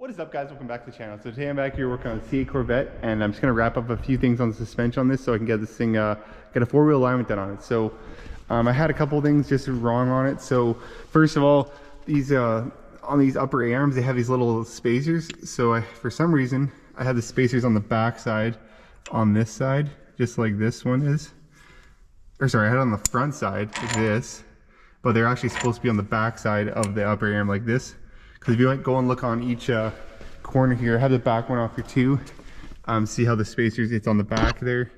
What is up, guys? Welcome back to the channel. So today I'm back here working on the C8 Corvette, and I'm just going to wrap up a few things on the suspension on this so I can get this thing, get a four-wheel alignment done on it. So I had a couple things just wrong on it. So first of all, these on these upper arms, they have these little spacers. So for some reason, I had the spacers on the back side on this side, just like this one is. Or sorry, I had it on the front side like this, but they're actually supposed to be on the back side of the upper arm like this. Because if you go and look on each corner here, I have the back one off here too. See how the spacers, it's on the back there.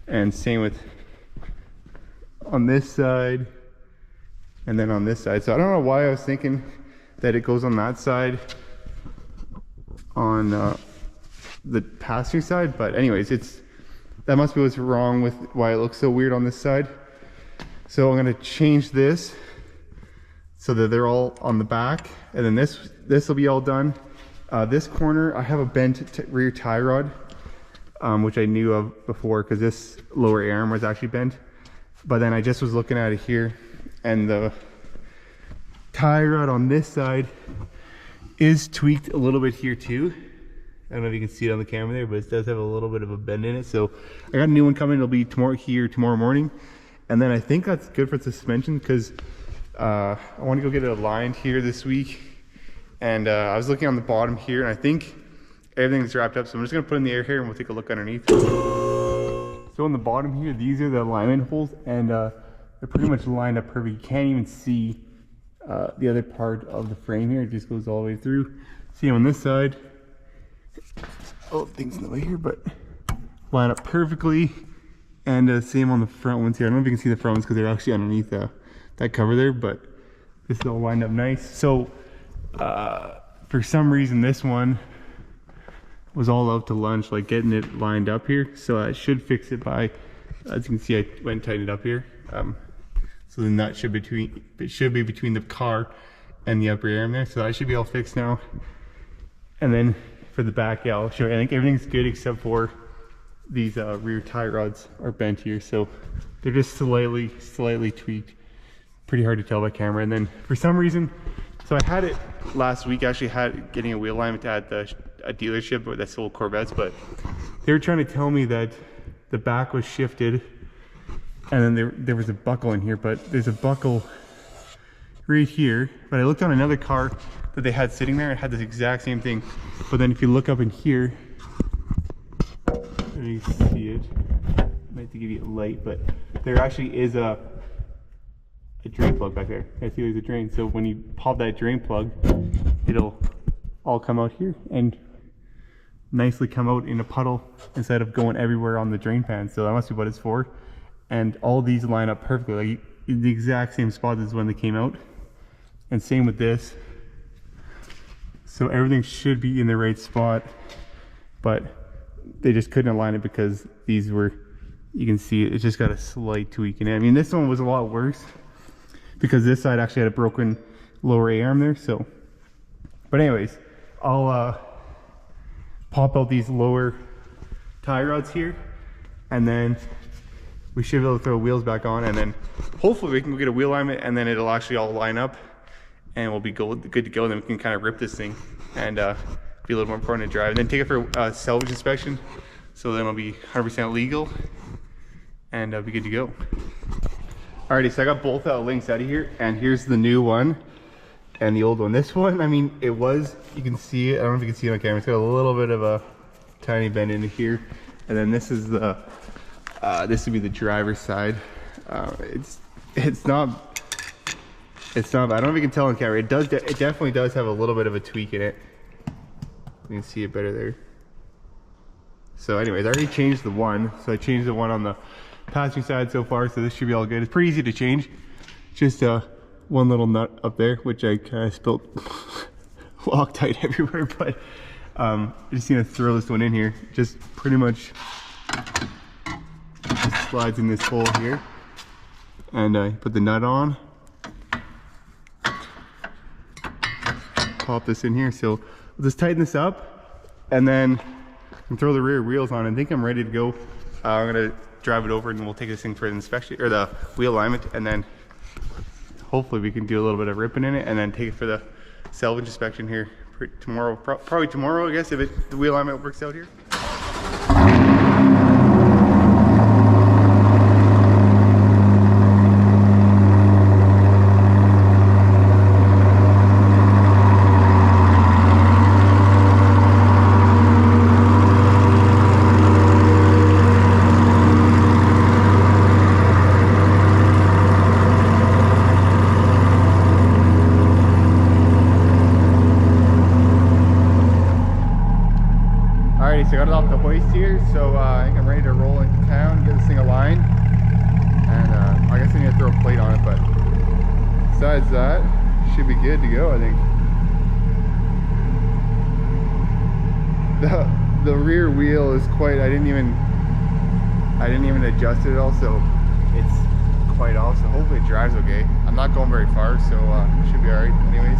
And same with on this side and then on this side. So I don't know why I was thinking that it goes on that side on the passenger side, but anyways, that must be what's wrong with why it looks so weird on this side. So I'm gonna change this so that they're all on the back, and then this will be all done. This corner, I have a bent rear tie rod, which I knew of before because this lower arm was actually bent. But then I just was looking at it here, and the tie rod on this side is tweaked a little bit here too. I don't know if you can see it on the camera there, but it does have a little bit of a bend in it. So I got a new one coming. It'll be tomorrow morning. And then I think that's good for suspension because I want to go get it aligned here this week. And I was looking on the bottom here, and I think everything's wrapped up. So I'm just going to put in the air here and we'll take a look underneath. So on the bottom here, these are the alignment holes, and they're pretty much lined up perfect. You can't even see the other part of the frame here. It just goes all the way through. See on this side, oh, things in the way here, but line up perfectly. And same on the front ones here. I don't know if you can see the front ones because they're actually underneath that cover there, but this is all lined up nice. So for some reason this one was all out to lunch, like getting it lined up here. So I should fix it by, as you can see, I went and tightened it up here. So the nut should be between the car and the upper arm there. So that should be all fixed now. And then for the back, yeah, I'll show you. I think everything's good except for these rear tie rods are bent here. So they're just slightly tweaked. Pretty hard to tell by camera. And then for some reason, so I had it last week, actually had getting a wheel alignment at a dealership that sold Corvettes, but they were trying to tell me that the back was shifted and then there was a buckle in here, but there's a buckle right here. But I looked on another car that they had sitting there, it had this exact same thing. But then if you look up in here, let me see it. I might have to give you a light, but there actually is a drain plug back there. I see there's a drain. So when you pop that drain plug, it'll all come out here and nicely come out in a puddle instead of going everywhere on the drain pan. So that must be what it's for. And all these line up perfectly, like in the exact same spot as when they came out. And same with this. So everything should be in the right spot, but they just couldn't align it because these were, you can see it just got a slight tweak in it. I mean, this one was a lot worse because this side actually had a broken lower arm there. So, but anyways, I'll pop out these lower tie rods here, and then we should be able to throw wheels back on, and then hopefully we can go get a wheel alignment, and then it'll actually all line up and we'll be good to go. And then we can kind of rip this thing and be a little more prone to drive, and then take it for a salvage inspection. So then it'll be 100% legal and be good to go. Alrighty, so I got both links out of here, and here's the new one and the old one. This one, I mean, it was, you can see it, I don't know if you can see it on camera, it's got a little bit of a tiny bend in here. And then this is the, this would be the driver's side. It's not, I don't know if you can tell on camera, it definitely does have a little bit of a tweak in it. You can see it better there. So anyways, I already changed the one. So I changed the one on the passenger side so far, so this should be all good. It's pretty easy to change. Just one little nut up there, which I kind of spilled Loctite everywhere, but I just need to throw this one in here. Just pretty much just slides in this hole here, and I put the nut on, pop this in here. So we'll just tighten this up, and then throw the rear wheels on. I think I'm ready to go. I'm gonna drive it over and we'll take this thing for the inspection, or the wheel alignment, and then hopefully we can do a little bit of ripping in it and then take it for the salvage inspection here tomorrow, probably tomorrow, I guess, if the wheel alignment works out here. Alrighty, so I got it off the hoist here, so I think I'm ready to roll into town, get this thing aligned, and I guess I need to throw a plate on it, but besides that, should be good to go, I think. The rear wheel is quite, I didn't even adjust it at all, so it's quite off, so hopefully it drives okay. I'm not going very far, so it should be alright anyways.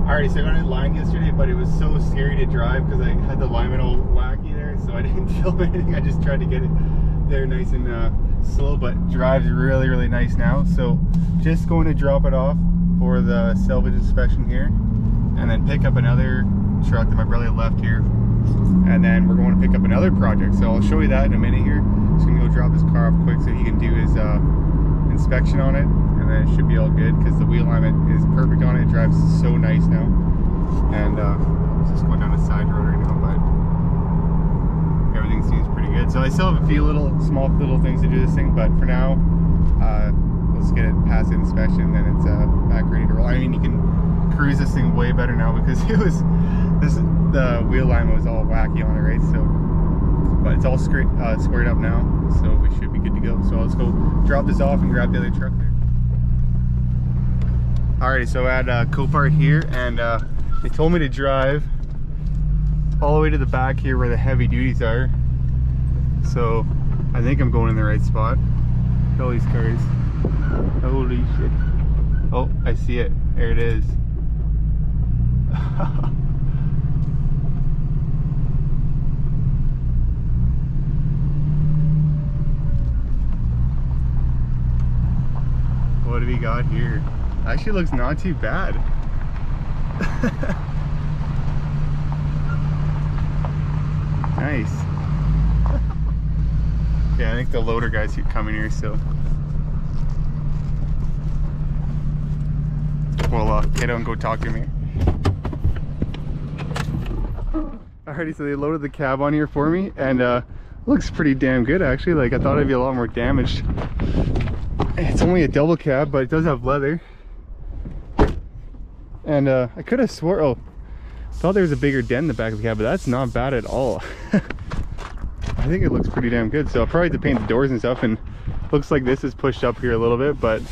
Alright, so I got it lined yesterday, but it was so scary to drive because I had the alignment all wacky there, so I didn't film anything. I just tried to get it there nice and slow, but drives really, really nice now. So just going to drop it off for the salvage inspection here, and then pick up another truck that my brother left here, and then we're going to pick up another project. So I'll show you that in a minute here. Just gonna go drop this car off quick so he can do his inspection on it, and then it should be all good because the wheel alignment is perfect on it. It drives so nice now, and it's just going down a side road right now, but everything seems pretty good. So I still have a few small little things to do this thing, but for now let's get it past the inspection, and then it's back ready to roll. I mean, you can cruise this thing way better now because the wheel alignment was all wacky on it, right? So but it's all squared up now, so we should be good to go. So let's go drop this off and grab the other truck there. Alrighty, so I had Copart here, and they told me to drive all the way to the back here where the heavy duties are. So I think I'm going in the right spot. Look at all these cars. Holy shit. Oh, I see it. There it is. What do we got here? Actually looks not too bad. Nice. Yeah, I think the loader guys keep coming here, so we'll get out and go talk to him here. Alrighty, so they loaded the cab on here for me, and looks pretty damn good actually. Like, I thought it'd be a lot more damaged. It's only a double cab, but it does have leather. And I could have swore, thought there was a bigger dent in the back of the cab, but that's not bad at all. I think it looks pretty damn good. So I'll probably have to paint the doors and stuff, and looks like this is pushed up here a little bit, but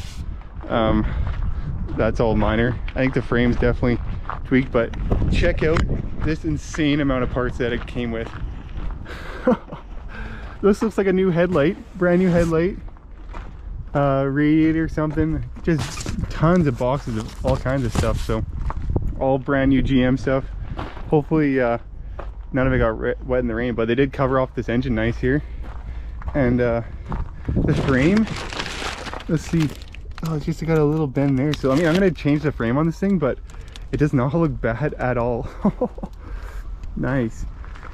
that's all minor. I think the frame's definitely tweaked, but check out this insane amount of parts that it came with. This looks like a new headlight, brand new headlight. Radiator, something, just tons of boxes of all kinds of stuff. So all brand new GM stuff. Hopefully none of it got wet in the rain, but they did cover off this engine nice here. And the frame, let's see, it's just got a little bend there. So I mean, I'm gonna change the frame on this thing, but it does not look bad at all. Nice.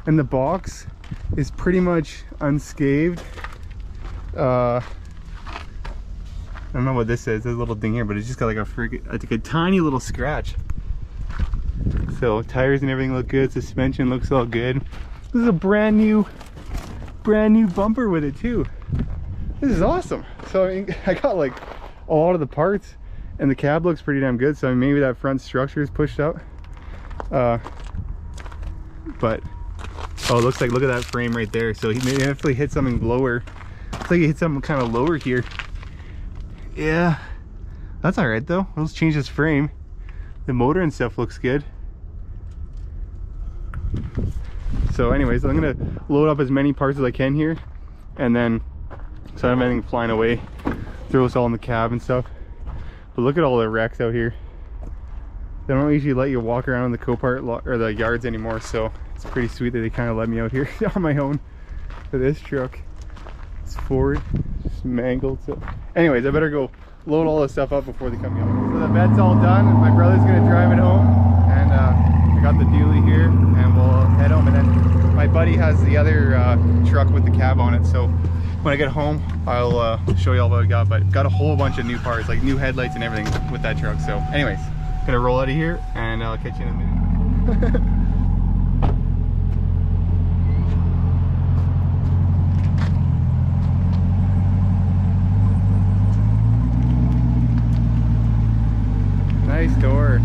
And the box is pretty much unscathed. I don't know what this is, this little thing here, but it's just got like a tiny little scratch. So tires and everything look good, suspension looks all good. This is a brand new bumper with it too. This is awesome. So I mean, I got like a lot of the parts, and the cab looks pretty damn good. So I mean, maybe that front structure is pushed out. But oh, it looks like, look at that frame right there. So he may definitely hit something lower. Looks like he hit something kind of lower here. Yeah, that's all right though. Let's change this frame. The motor and stuff looks good. So anyways, I'm gonna load up as many parts as I can here, and then so I don't have anything flying away, throw this all in the cab and stuff. But look at all the wrecks out here. They don't usually let you walk around in the Copart or the yards anymore, so it's pretty sweet that they kind of let me out here on my own for this truck. It's forward, just mangled. So anyways, I better go load all this stuff up before they come in. So the bed's all done. My brother's gonna drive it home, and I got the dually here, and we'll head home. And then my buddy has the other truck with the cab on it. So when I get home, I'll show you all what I got. But got a whole bunch of new parts, like new headlights and everything with that truck. So anyways, gonna roll out of here, and I'll catch you in a minute. Nice door.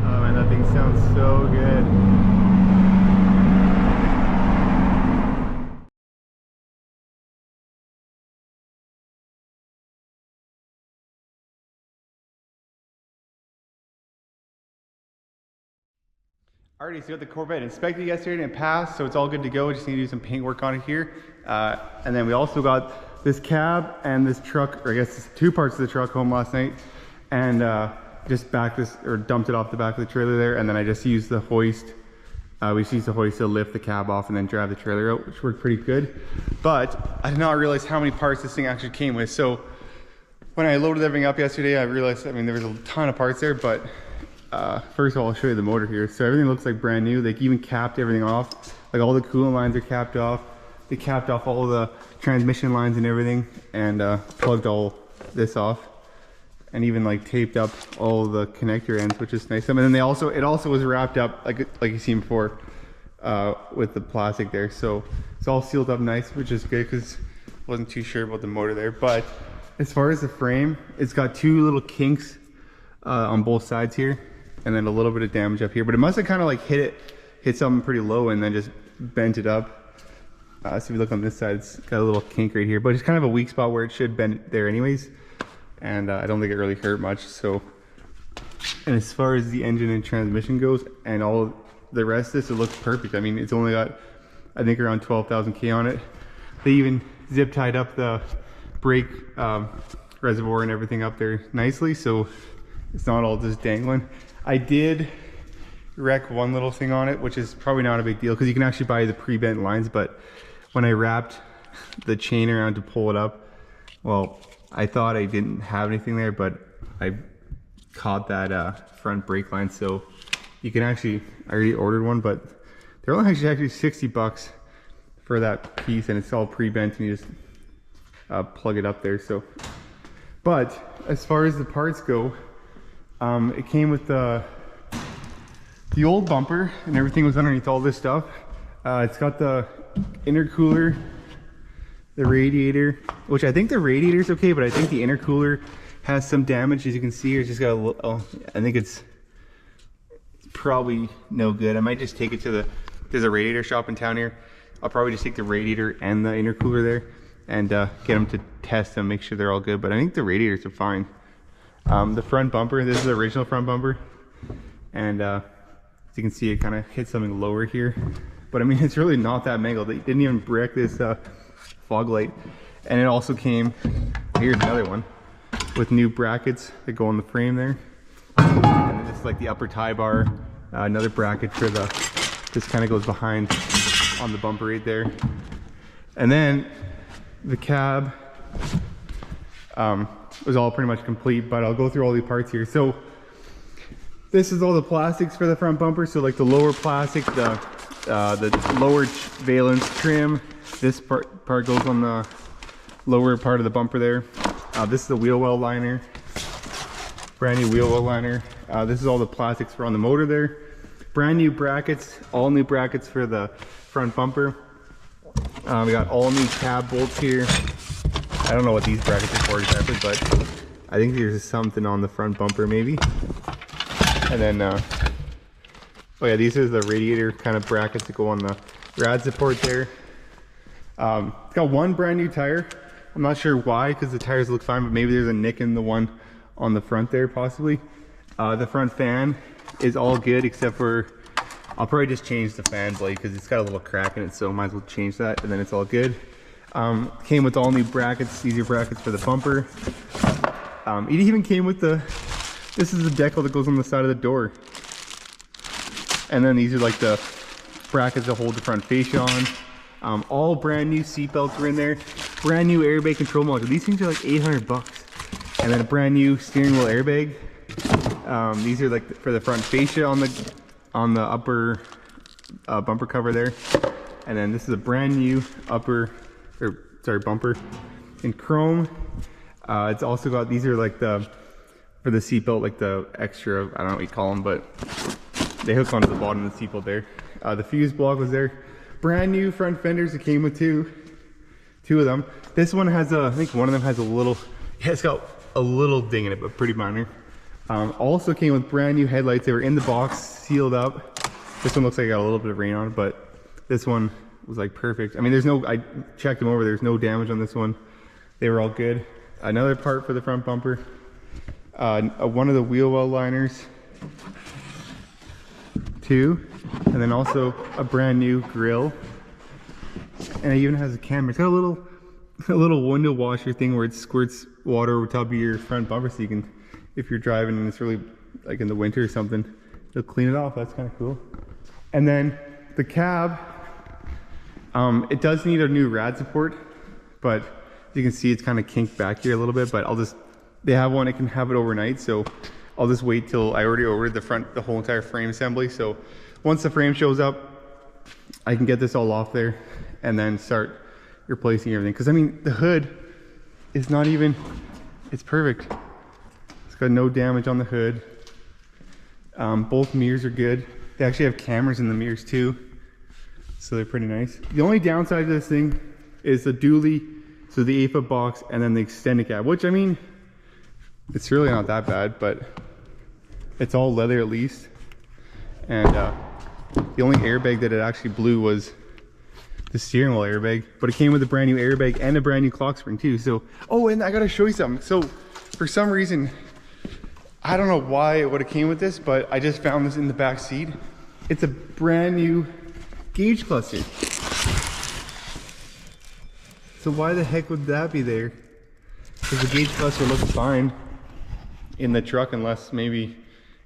Oh man, that thing sounds so good. Alrighty, so got the Corvette inspected yesterday and it passed, so it's all good to go. Just need to do some paint work on it here. And then we also got this cab and this truck, or I guess two parts of the truck home last night, and just backed this, or dumped it off the back of the trailer there, and then I just used the hoist. We just used the hoist to lift the cab off and then drive the trailer out, which worked pretty good. But I did not realize how many parts this thing actually came with. So when I loaded everything up yesterday, I realized, I mean, there was a ton of parts there, but first of all, I'll show you the motor here. So everything looks like brand new. They even capped everything off. Like all the coolant lines are capped off. They capped off all the transmission lines and everything, and plugged all this off, and even like taped up all the connector ends, which is nice. And then it also was wrapped up like you seen before with the plastic there. So it's all sealed up nice, which is good because I wasn't too sure about the motor there. But as far as the frame, it's got two little kinks on both sides here, and then a little bit of damage up here, but it must have kind of like hit something pretty low and then just bent it up. So if you look on this side, it's got a little kink right here, but it's kind of a weak spot where it should bend there anyways, and I don't think it really hurt much. So, and as far as the engine and transmission goes and all the rest of this, it looks perfect. I mean, it's only got, I think, around 12,000 K on it. They even zip tied up the brake reservoir and everything up there nicely, so it's not all just dangling. I did wreck one little thing on it, which is probably not a big deal because you can actually buy the pre-bent lines, but when I wrapped the chain around to pull it up, well, I thought I didn't have anything there, but I caught that front brake line. So you can actually, I already ordered one, but they're only actually 60 bucks for that piece, and it's all pre-bent, and you just plug it up there. So, but as far as the parts go, it came with the old bumper, and everything was underneath all this stuff. It's got the intercooler, the radiator, which I think the radiator's okay, but I think the intercooler has some damage. As you can see, it's just got a little, oh, I think it's probably no good. I might just take it to there's a radiator shop in town here. I'll probably just take the radiator and the intercooler there and get them to test them, make sure they're all good, but I think the radiators are fine. The front bumper, this is the original front bumper, and as you can see, it kind of hit something lower here, but I mean, it's really not that mangled. They didn't even break this fog light, and it also came, here's another one, with new brackets that go on the frame there, and then this is like the upper tie bar, another bracket for this kind of goes behind on the bumper right there, and then the cab was all pretty much complete, but I'll go through all the parts here. So this is all the plastics for the front bumper. So like the lower plastic, the lower valence trim, this part goes on the lower part of the bumper there. This is the wheel well liner, brand new wheel well liner. This is all the plastics for on the motor there. Brand new brackets, all new brackets for the front bumper. We got all new cab bolts here. I don't know what these brackets are for exactly, but I think there's something on the front bumper maybe. And then, oh yeah, these are the radiator kind of brackets that go on the rad support there. It's got one brand new tire. I'm not sure why, because the tires look fine, but maybe there's a nick in the one on the front there possibly. The front fan is all good except for I'll probably just change the fan blade because it's got a little crack in it, so might as well change that and then it's all good. Came with all new brackets, easier brackets for the bumper. It even came with this is the decal that goes on the side of the door. And then these are like the brackets that hold the front fascia on. All brand new seat belts were in there. Brand new airbag control module. These things are like 800 bucks. And then a brand new steering wheel airbag. These are like for the front fascia on the upper bumper cover there. And then this is a brand new bumper in chrome. It's also got, these are like for the seatbelt, like the extra, I don't know what you call them, but they hook onto the bottom of the seatbelt there. The fuse block was there. Brand new front fenders. It came with two of them. This one has I think one of them has a little, yeah, it's got a little ding in it, but pretty minor. Also came with brand new headlights. They were in the box, sealed up. This one looks like it got a little bit of rain on it, but this one was like perfect. I mean, I checked them over, there's no damage on this one. They were all good. Another part for the front bumper. One of the wheel well liners. Two. And then also a brand new grill. And it even has a camera. It's got a little window washer thing where it squirts water over top of your front bumper, so you can, if you're driving and it's really like in the winter or something, it'll clean it off. That's kind of cool. And then the cab, it does need a new rad support, but as you can see, it's kind of kinked back here a little bit, but they have one, it can have it overnight, so I'll just wait till, I already ordered the whole entire frame assembly, so once the frame shows up, I can get this all off there and then start replacing everything. Because I mean, the hood is not even, it's perfect. It's got no damage on the hood. Both mirrors are good. They actually have cameras in the mirrors too, so they're pretty nice. The only downside to this thing is the dually, so the 8-foot box and then the extended cab, which I mean, it's really not that bad, but it's all leather at least. And the only airbag that it actually blew was the steering wheel airbag, but it came with a brand new airbag and a brand new clock spring too. So, oh, and I gotta show you something. So for some reason, I don't know why it would have came with this, but I just found this in the back seat. It's a brand new gauge cluster. So why the heck would that be there? Because the gauge cluster looks fine in the truck, unless maybe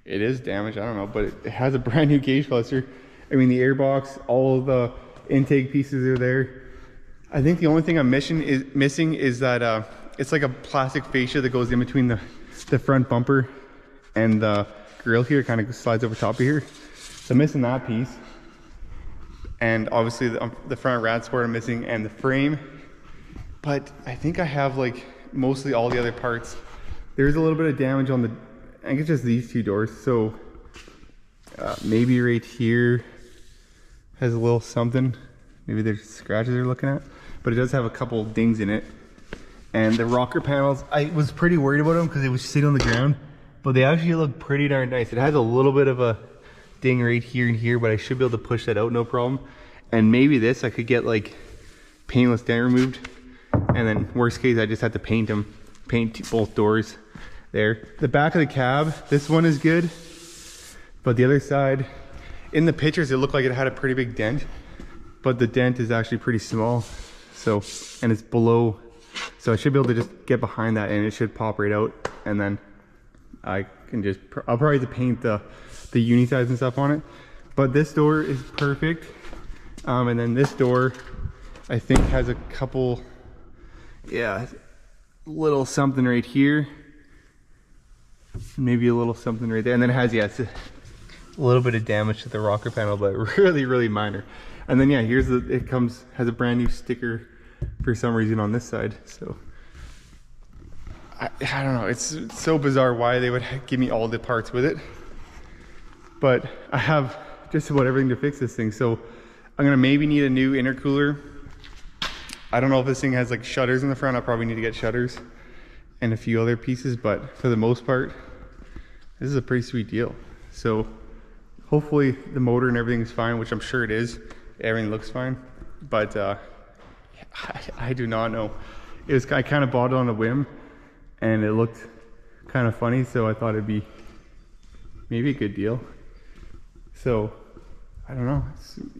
it is damaged, I don't know, but it has a brand new gauge cluster. I mean, the airbox, all of the intake pieces are there. I think the only thing I'm missing is that it's like a plastic fascia that goes in between the front bumper and the grill here, kind of slides over top of here. So I'm missing that piece. And obviously the front rad support I'm missing and the frame. But I think I have like mostly all the other parts. There's a little bit of damage on I think it's just these two doors. So maybe right here has a little something. Maybe there's scratches they're looking at. But it does have a couple dings in it. And the rocker panels, I was pretty worried about them because they would sit on the ground. But they actually look pretty darn nice. It has a little bit of a ding right here and here, but I should be able to push that out no problem. And maybe this, I could get like paintless dent removed. And then worst case, I just have to paint both doors there. The back of the cab, this one is good. But the other side, in the pictures, it looked like it had a pretty big dent. But the dent is actually pretty small. So, and it's below. So I should be able to just get behind that and it should pop right out. And then I can just, I'll probably have to paint the uni sides and stuff on it. But this door is perfect. And then this door, I think has a couple, yeah, little something right here. Maybe a little something right there. And then it has, yeah, it's a little bit of damage to the rocker panel, but really, really minor. And then yeah, here's has a brand new sticker for some reason on this side. So I don't know, it's so bizarre why they would give me all the parts with it. But I have just about everything to fix this thing. So I'm gonna maybe need a new intercooler. I don't know if this thing has like shutters in the front. I'll probably need to get shutters and a few other pieces, but for the most part, this is a pretty sweet deal. So hopefully the motor and everything is fine, which I'm sure it is. Everything looks fine, but I do not know. I kind of bought it on a whim and it looked kind of funny, so I thought it'd be maybe a good deal. So I don't know.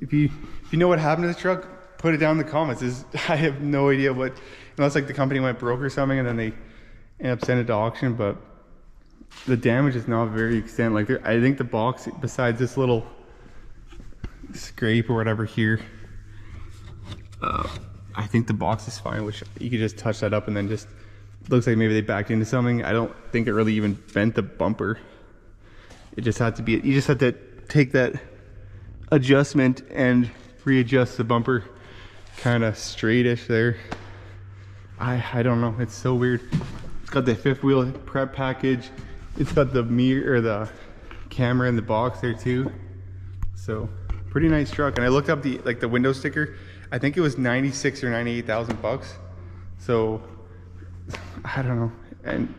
If you know what happened to this truck, put it down in the comments. I have no idea what, unless like the company went broke or something and then they end up sending it to auction, but the damage is not very extent. Like I think the box, besides this little scrape or whatever here, I think the box is fine, which you could just touch that up and then just, looks like maybe they backed into something. I don't think it really even bent the bumper. It just had to be, you just had to take that adjustment and readjust the bumper kind of straightish there. I don't know, it's so weird. It's got the fifth wheel prep package. It's got the mirror or the camera in the box there too. So pretty nice truck. And I looked up the window sticker. I think it was 96 or 98,000 bucks. So I don't know. And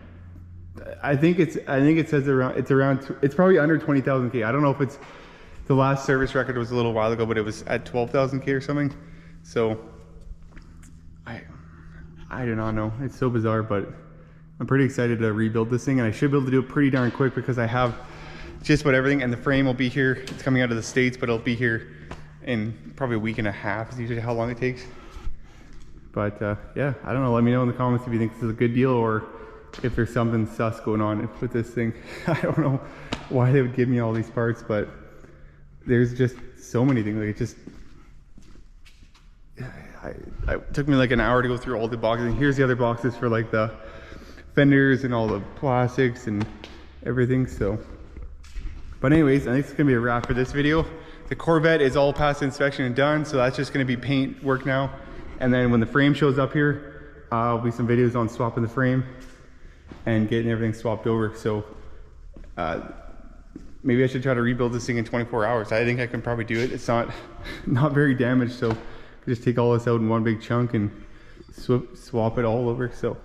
I think it says it's probably under 20,000 K. I don't know if it's, the last service record was a little while ago, but it was at 12,000 K or something. So I do not know. It's so bizarre, but I'm pretty excited to rebuild this thing, and I should be able to do it pretty darn quick because I have just about everything, and the frame will be here. It's coming out of the States, but it'll be here in probably a week and a half is usually how long it takes. But yeah, I don't know. Let me know in the comments if you think this is a good deal or if there's something sus going on with this thing. I don't know why they would give me all these parts, but there's just so many things. Like it just, it took me like an hour to go through all the boxes, and here's the other boxes for like the fenders and all the plastics and everything. So, but anyways, I think it's gonna be a wrap for this video. The Corvette is all past inspection and done, so that's just gonna be paint work now. And then when the frame shows up here, will be some videos on swapping the frame and getting everything swapped over. So maybe I should try to rebuild this thing in 24 hours. I think I can probably do it. It's not very damaged, so just take all this out in one big chunk and swap it all over. So,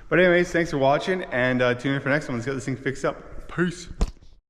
but anyways, thanks for watching, and tune in for next one. Let's get this thing fixed up. Peace.